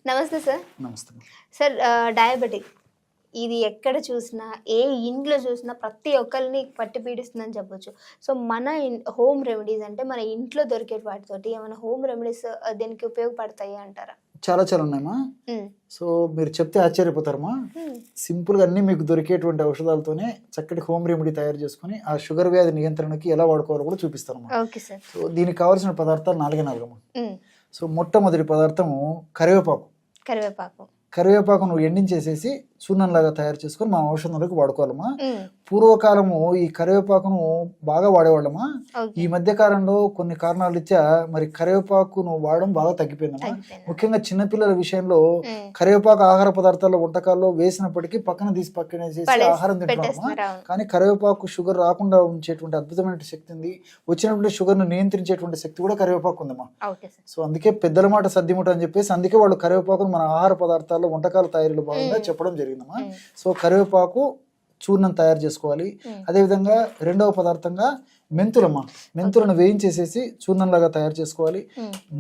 నమస్తే సార్. నమస్తే. Sir diabetic ఇది ఎక్కడ చూసినా, ఏ ఇంట్లో చూసినా ప్రతి ఒక్కరిని పట్టి పీడిస్తుందని చెప్పొచ్చు. సో, మన హోమ్ రెమెడీస్ అంటే మన ఇంట్లో దొరికే వాటితోటి ఏమైనా హోమ్ రెమెడీస్ దీనికి ఉపయోగపడతాయి అంటారా? చాలా చాలా ఉన్నాయమ్మా. సో మీరు చెప్తే ఆశ్చర్యపోతారమ్మా. సింపుల్గా అన్నీ మీకు దొరికేటువంటి ఔషధాలతోనే చక్కటి హోమ్ రెమెడీ తయారు చేసుకుని ఆ షుగర్ వ్యాధి నియంత్రణకి ఎలా వాడుకోవాలో కూడా చూపిస్తారమ్మా. Okay sir. సో దీనికి కావాల్సిన పదార్థాలు నాలుగమ్మా. సో మొట్టమొదటి పదార్థము కరివేపాకు. కరివేపాకు నువ్వు ఎండించేసేసి చూర్ణంలాగా తయారు చేసుకొని మా ఔషధంలోకి వాడుకోవాలమ్మా. పూర్వకాలము ఈ కరివేపాకును బాగా వాడేవాళ్ళమ్మా. ఈ మధ్య కాలంలో కొన్ని కారణాల రీత్యా మరి కరివేపాకును వాడడం బాగా తగ్గిపోయిందమ్మా. ముఖ్యంగా చిన్నపిల్లల విషయంలో కరివేపాకు ఆహార పదార్థాల్లో వంటకాల్లో వేసినప్పటికీ పక్కన తీసి పక్కన వేసేసి ఆహారం తింటున్నామా. కానీ కరివేపాకు షుగర్ రాకుండా ఉంచేటువంటి అద్భుతమైన శక్తి ఉంది. వచ్చినటువంటి షుగర్ ను నియంత్రించేటువంటి శక్తి కూడా కరివేపాకు ఉందమ్మా. సో అందుకే పెద్దల మాట సద్దిముట అని చెప్పేసి అందుకే వాళ్ళు కరివేపాకును మన ఆహార పదార్థాల్లో వంటకాల తయారీలో భాగంగా చెప్పడం జరిగిందమ్మా. సో కరివేపాకు చూర్ణం తయారు చేసుకోవాలి. అదేవిధంగా రెండవ పదార్థంగా మెంతులమ్మా. మెంతులను వేయించేసేసి చూర్ణంలాగా తయారు చేసుకోవాలి.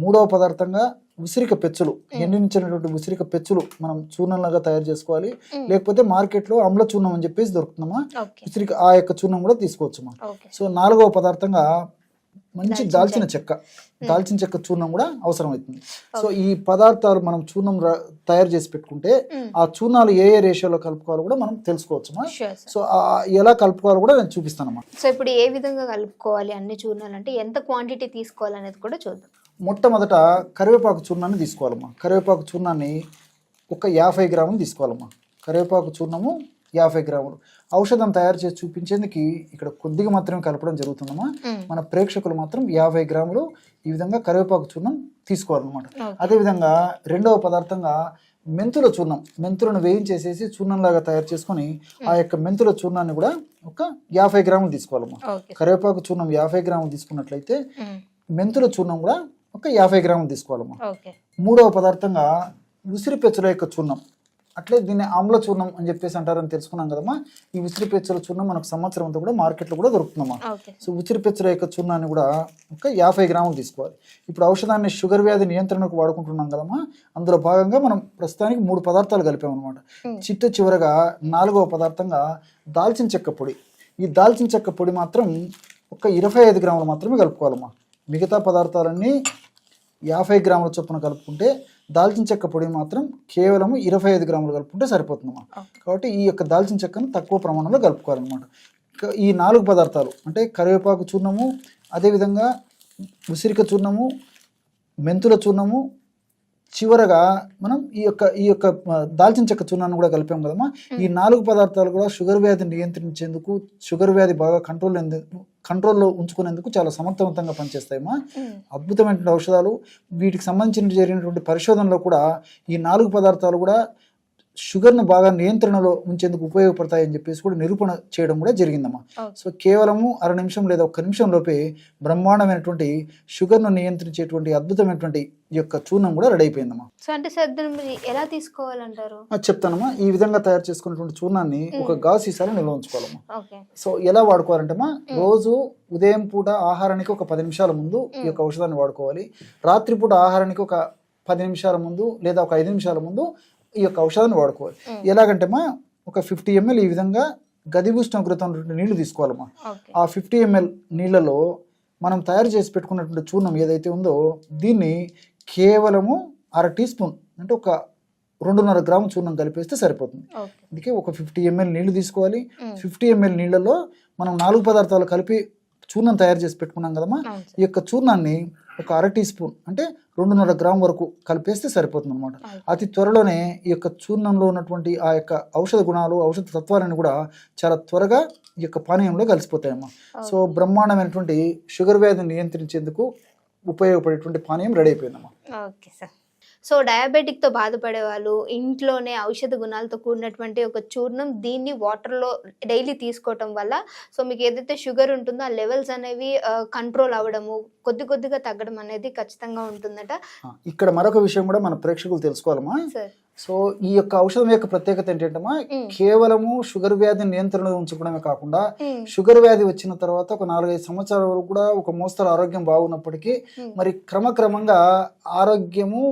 మూడవ పదార్థంగా ఉసిరిక పెచ్చులు, ఎండించినటువంటి ఉసిరిక పెచ్చులు మనం చూర్ణంలాగా తయారు చేసుకోవాలి. లేకపోతే మార్కెట్లో అమ్ల చూర్ణం అని చెప్పేసి దొరుకుతుందమ్మా. ఉసిరిక ఆ యొక్క చూర్ణం కూడా తీసుకోవచ్చమ్మా. సో నాలుగవ పదార్థంగా మంచి దాల్చిన చెక్క చూర్ణం కూడా అవసరం అవుతుంది. సో ఈ పదార్థాలు మనం చూర్ణం తయారు చేసి పెట్టుకుంటే ఆ చూర్ణాలు ఏ రేషియోలో కలుపుకోవాలో కూడా మనం తెలుసుకోవచ్చమ్మా. సో ఎలా కలుపుకోవాలో కూడా నేను చూపిస్తానమ్మా. సో ఇప్పుడు ఏ విధంగా కలుపుకోవాలి అన్ని చూర్ణాలు అంటే ఎంత క్వాంటిటీ తీసుకోవాలనేది కూడా చూద్దాం. మొట్టమొదట కరివేపాకు చూర్ణాన్ని తీసుకోవాలమ్మా. కరివేపాకు చూర్ణాన్ని ఒక 50 గ్రాములు తీసుకోవాలమ్మా. కరివేపాకు చూర్ణము 50 గ్రాములు. ఔషధం తయారు చేసి చూపించేందుకు ఇక్కడ కొద్దిగా మాత్రమే కలపడం జరుగుతుందమ్మా. మన ప్రేక్షకులు మాత్రం 50 గ్రాములు ఈ విధంగా కరివేపాకు చూర్ణం తీసుకోవాలన్నమాట. అదేవిధంగా రెండవ పదార్థంగా మెంతుల చూర్ణం. మెంతులను వేయించేసేసి చూర్ణంలాగా తయారు చేసుకొని ఆ యొక్క మెంతుల చూర్ణాన్ని కూడా ఒక 50 గ్రాములు తీసుకోవాలమ్మా. కరివేపాకు చూర్ణం 50 గ్రాములు తీసుకున్నట్లయితే మెంతుల చూర్ణం కూడా ఒక 50 గ్రాములు తీసుకోవాలమ్మా. మూడవ పదార్థంగా ఉసిరి పెచ్చుల యొక్క చూర్ణం, అట్లే దీన్ని ఆమ్ల చూర్ణం అని చెప్పేసి అంటారని తెలుసుకున్నాం కదమ్మా. ఈ ఉసిరి పెచ్చుల చూర్ణం మనకు సంవత్సరం అంతా కూడా మార్కెట్లో కూడా దొరుకుతుందమ్మా. సో ఉసిరి పెచ్చుల యొక్క చూర్ణాన్ని కూడా ఒక 50 గ్రాములు తీసుకోవాలి. ఇప్పుడు ఔషధాన్ని షుగర్ వ్యాధి నియంత్రణకు వాడుకుంటున్నాం కదమ్మా. అందులో భాగంగా మనం ప్రస్తుతానికి 3 పదార్థాలు కలిపామన్నమాట. చివరగా 4వ పదార్థంగా దాల్చిన చెక్క పొడి. ఈ దాల్చిన చెక్క పొడి మాత్రం ఒక 25 గ్రాములు మాత్రమే కలుపుకోవాలమ్మా. మిగతా పదార్థాలన్నీ 50 గ్రాముల చొప్పున కలుపుకుంటే దాల్చిన చెక్క పొడి మాత్రం కేవలం 25 గ్రాములు కలుపుకుంటే సరిపోతుందమ్మా. కాబట్టి ఈ యొక్క దాల్చిన చెక్కను తక్కువ ప్రమాణంలో కలుపుకోవాలన్నమాట. ఈ 4 పదార్థాలు అంటే కరివేపాకు చూర్ణము, అదేవిధంగా ఉసిరిక చూర్ణము, మెంతుల చూర్ణము, చివరగా మనం ఈ యొక్క దాల్చిన చెక్క చూర్ణాన్ని కూడా కలిపాం కదమ్మా. ఈ 4 పదార్థాలు కూడా షుగర్ వ్యాధిని నియంత్రించేందుకు, షుగర్ వ్యాధి బాగా కంట్రోల్లో ఉంచుకునేందుకు చాలా సమర్థవంతంగా పనిచేస్తాయమ్మా. అద్భుతమైనటువంటి ఔషధాలు. వీటికి సంబంధించిన జరిగినటువంటి పరిశోధనలో కూడా ఈ 4 పదార్థాలు కూడా షుగర్ను బాగా నియంత్రణలో ఉంచేందుకు ఉపయోగపడతాయని చెప్పేసి కూడా నిరూపణ చేయడం కూడా జరిగిందమ్మా. సో కేవలము 1/2 నిమిషం లేదా 1 నిమిషం లోపే బ్రహ్మాండమైనటువంటి షుగర్ను నియంత్రించేటువంటి అద్భుతమైనటువంటి ఈ యొక్క చూర్ణం కూడా రెడీ అయిపోయిందమ్మా. సో అంటే సార్ ఎలా తీసుకోవాలంటారు? చెప్తానమ్మా. ఈ విధంగా తయారు చేసుకున్నటువంటి చూర్ణాన్ని ఒక గాజు సీసాలో నిల్వ ఉంచుకోవాలమ్మా. సో ఎలా వాడుకోవాలంటేమా, రోజు ఉదయం పూట ఆహారానికి ఒక 10 నిమిషాల ముందు ఈ యొక్క ఔషధాన్ని వాడుకోవాలి. రాత్రిపూట ఆహారానికి ఒక 10 నిమిషాల ముందు లేదా ఒక 5 నిమిషాల ముందు ఈ యొక్క ఔషధాన్ని వాడుకోవాలి. ఎలాగంటేమా, ఒక 50 ml ఈ విధంగా గది ఉష్ణోగ్రత ఉన్నటువంటి నీళ్లు తీసుకోవాలమ్మా. ఆ 50 ml నీళ్లలో మనం తయారు చేసి పెట్టుకున్నటువంటి చూర్ణం ఏదైతే ఉందో దీన్ని కేవలము 1/2 టీ స్పూన్ అంటే ఒక 2.5 గ్రాము చూర్ణం కలిపేస్తే సరిపోతుంది. అందుకే ఒక 50 ml నీళ్లు తీసుకోవాలి. 50 ml నీళ్లలో మనం 4 పదార్థాలు కలిపి చూర్ణం తయారు చేసి పెట్టుకున్నాం కదమ్మా. ఈ యొక్క చూర్ణాన్ని ఒక 1/2 టీ స్పూన్ అంటే 2.5 గ్రాము వరకు కలిపేస్తే సరిపోతుంది అనమాట. అతి త్వరలోనే ఈ యొక్క చూర్ణంలో ఉన్నటువంటి ఆ యొక్క ఔషధ గుణాలు, ఔషధ తత్వాలను కూడా చాలా త్వరగా ఈ యొక్క పానీయంలో కలిసిపోతాయమ్మా. సో బ్రహ్మాండమైనటువంటి షుగర్ వ్యాధిని నియంత్రించేందుకు ఉపయోగపడేటువంటి పానీయం రెడీ అయిపోయిందమ్మా. Okay sir. సో డయాబెటిక్తో బాధపడే వాళ్ళు ఇంట్లోనే ఔషధ గుణాలతో కూడినటువంటి ఒక చూర్ణం, దీన్ని వాటర్లో డైలీ తీసుకోవటం వల్ల సో మీకు ఏదైతే షుగర్ ఉంటుందో ఆ లెవెల్స్ అనేవి కంట్రోల్ అవ్వడము, కొద్దిగా తగ్గడం అనేది ఖచ్చితంగా ఉంటుందట. ఇక్కడ మరొక విషయం కూడా మన ప్రేక్షకులు తెలుసుకోవాలమ్మా. సో ఈ యొక్క ఔషధం యొక్క ప్రత్యేకత ఏంటంటమ్మా, కేవలము షుగర్ వ్యాధిని నియంత్రణలో ఉంచుకోవడమే కాకుండా షుగర్ వ్యాధి వచ్చిన తర్వాత ఒక 4-5 సంవత్సరాల వరకు కూడా ఒక మోస్తరు ఆరోగ్యం బాగున్నప్పటికీ మరి క్రమక్రమంగా ఆరోగ్యము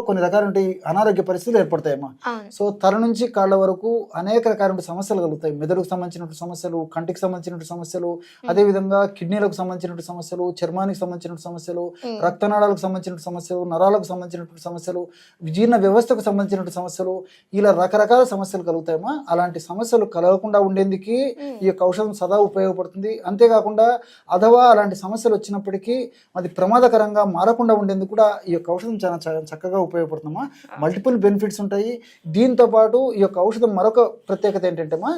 కొన్ని రకాల అనారోగ్య పరిస్థితులు ఏర్పడతాయమ్మా. అవును. సో తల నుంచి కాళ్ళ వరకు అనేక రకాల సమస్యలు కలుగుతాయి. మెదడుకు సంబంధించిన సమస్యలు, కంటికి సంబంధించిన సమస్యలు, అదేవిధంగా కిడ్నీలకు సంబంధించిన సమస్యలు, చర్మానికి సంబంధించిన సమస్యలు, రక్తనాళాలకు సంబంధించిన సమస్యలు, నరాలకు సంబంధించిన సమస్యలు, జీర్ణ వ్యవస్థకు సంబంధించిన సమస్యలు, ఇలా రకరకాల సమస్యలు కలుగుతాయమ్మా. అలాంటి సమస్యలు కలగకుండా ఉండేందుకు ఈ యొక్క ఔషధం సదా ఉపయోగపడుతుంది. అంతేకాకుండా అథవా అలాంటి సమస్యలు వచ్చినప్పటికీ అది ప్రమాదకరంగా మారకుండా ఉండేందుకు కూడా ఈ యొక్క ఔషధం చాలా చక్కగా ఉపయోగపడుతుందమ్మా. మల్టిపుల్ బెనిఫిట్స్ ఉంటాయి. దీంతో పాటు ఈ యొక్క ఔషధం మరొక ప్రత్యేకత ఏంటంటేమా,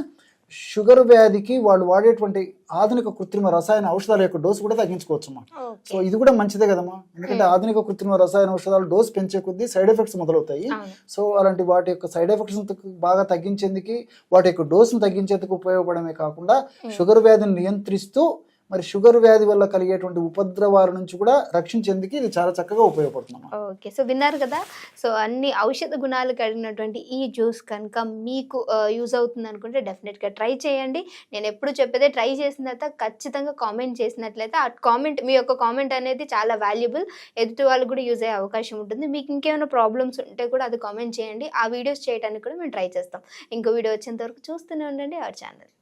షుగర్ వ్యాధికి వాళ్ళు వాడేటువంటి ఆధునిక కృత్రిమ రసాయన ఔషధాల యొక్క డోసు కూడా తగ్గించుకోవచ్చమ్మా. సో ఇది కూడా మంచిదే కదమ్మా. ఎందుకంటే ఆధునిక కృత్రిమ రసాయన ఔషధాలు డోసు పెంచే కొద్దీ సైడ్ ఎఫెక్ట్స్ మొదలవుతాయి. సో అలాంటి వాటి యొక్క సైడ్ ఎఫెక్ట్స్ బాగా తగ్గించేందుకు, వాటి యొక్క డోసును తగ్గించేందుకు ఉపయోగపడమే కాకుండా షుగర్ వ్యాధిని నియంత్రిస్తూ మరి షుగర్ వ్యాధి వల్ల కలిగేటువంటి ఉపద్రవాల నుంచి కూడా రక్షించేందుకు ఇది చాలా చక్కగా ఉపయోగపడుతుంది. ఓకే, సో విన్నారు కదా. సో అన్ని ఔషధ గుణాలు కలిగినటువంటి ఈ జ్యూస్ కనుక మీకు యూజ్ అవుతుంది అనుకుంటే డెఫినెట్గా ట్రై చేయండి. నేను ఎప్పుడు చెప్పేదే, ట్రై చేసిన తర్వాత ఖచ్చితంగా కామెంట్ చేసినట్లయితే ఆ కామెంట్, మీ యొక్క కామెంట్ అనేది చాలా వాల్యుబుల్, ఎదుటి వాళ్ళకు కూడా యూజ్ అయ్యే అవకాశం ఉంటుంది. మీకు ఇంకేమైనా ప్రాబ్లమ్స్ ఉంటే కూడా అది కామెంట్ చేయండి. ఆ వీడియోస్ చేయడానికి కూడా మేము ట్రై చేస్తాం. ఇంకో వీడియో వచ్చేంత వరకు చూస్తూనే ఉండండి అవర్ ఛానల్.